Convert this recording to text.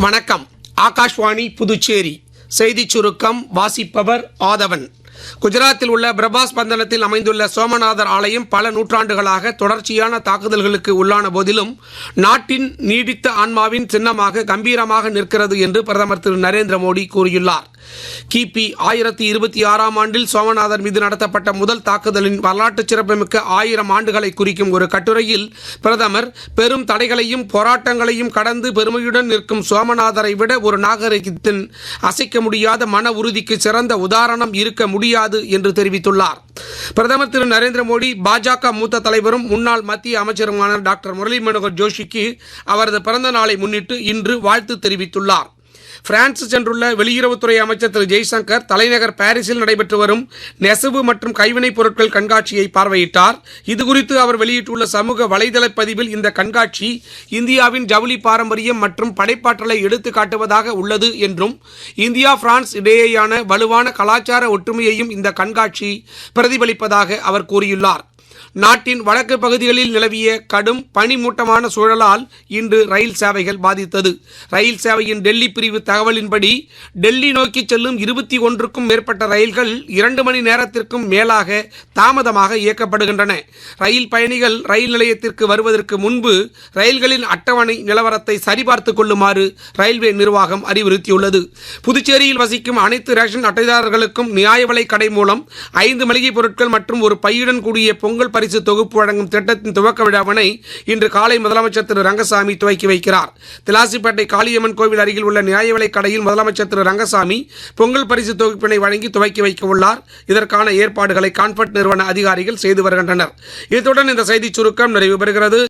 வணக்கம். ஆகாஷ்வாணி புதுச்சேரி செய்திச் சுருக்கம் வாசிப்பவர் ஆதவன். குஜராத்தில் உள்ள பிரபாஸ் பந்தனத்தில் அமைந்துள்ள சோமநாதர் ஆலயம் பல நூற்றாண்டுகளாக தொடர்ச்சியான தாக்குதல்களுக்கு உள்ளான போதிலும் நாட்டின் நீடித்த ஆன்மாவின் சின்னமாக கம்பீரமாக நிற்கிறது என்று பிரதமர் திரு நரேந்திர மோடி கூறியுள்ளார். கிபி 1026 ஆண்டில் சோமநாதர் மீது நடத்தப்பட்ட முதல் தாக்குதலின் வரலாற்று சிறப்புமிக்க 1000 ஆண்டுகளை குறிக்கும் ஒரு கட்டுரையில் பிரதமர் பெரும் தடைகளையும் போராட்டங்களையும் கடந்து பெருமையுடன் நிற்கும் சோமநாதரை விட ஒரு நாகரிகத்தின் அசைக்க முடியாத மன உறுதிக்கு சிறந்த உதாரணம் இருக்க முடியாது என்று தெரிவித்துள்ளார். பிரதமர் திரு நரேந்திர மோடி பாஜக மூத்த தலைவரும் முன்னாள் மத்திய அமைச்சருமான டாக்டர் முரளி மனோகர் ஜோஷிக்கு அவரது பிறந்த நாளை முன்னிட்டு இன்று வாழ்த்து தெரிவித்துள்ளார். பிரான்ஸ் சென்றுள்ள வெளியுறவுத்துறை அமைச்சர் திரு ஜெய்சங்கர் தலைநகர் பாரிஸில் நடைபெற்று வரும் நெசவு மற்றும் கைவினைப் பொருட்கள் கண்காட்சியை பார்வையிட்டார். இதுகுறித்து அவர் வெளியிட்டுள்ள சமூக வலைதள பதிவில் இந்த கண்காட்சி இந்தியாவின் ஜவுளி பாரம்பரியம் மற்றும் படைப்பாற்றலை எடுத்து காட்டுவதாக உள்ளது என்றும் இந்தியா பிரான்ஸ் இடையேயான வலுவான கலாச்சார ஒற்றுமையையும் இந்த கண்காட்சி பிரதிபலிப்பதாக அவர் கூறியுள்ளார். நாட்டின் வடக்கு பகுதிகளில் நிலவிய கடும் பனிமூட்டமான சூழலால் இன்று ரயில் சேவைகள் பாதித்தது. ரயில் சேவையின் டெல்லி பிரிவு தகவலின்படி டெல்லி நோக்கி செல்லும் 21க்கும் மேற்பட்ட ரயில்கள் 2 மணி நேரத்திற்கும் மேலாக தாமதமாக இயக்கப்படுகின்றன. ரயில் பயணிகள் ரயில் நிலையத்திற்கு வருவதற்கு முன்பு ரயில்களின் அட்டவணை நிலவரத்தை சரிபார்த்துக் கொள்ளுமாறு ரயில்வே நிர்வாகம் அறிவுறுத்தியுள்ளது. புதுச்சேரியில் வசிக்கும் அனைத்து ரேஷன் அட்டைதாரர்களுக்கும் நியாய விலை கடை மூலம் 5 மளிகை பொருட்கள் மற்றும் ஒரு பையுடன் கூடிய பொங்கல் பரிசு தொகுப்பு வழங்கும் திட்டத்தின் துவக்க விழாவினை இன்று காலை முதலமைச்சர் திரு ரங்கசாமி துவக்கி வைக்கிறார். திலாசிப்பேட்டை காளியம்மன் கோவில் அருகில் உள்ள நியாய விலை கடையில் முதலமைச்சர் திரு ரங்கசாமி பொங்கல் பரிசு தொகுப்பினை வழங்கி துவக்கி வைக்க உள்ளார். இதற்கான ஏற்பாடுகளை கான்ஃபர்ட் நிறுவன அதிகாரிகள் செய்து வருகின்றனர். இத்துடன் இந்த செய்திச் சுருக்கம் நிறைவு பெறுகிறது.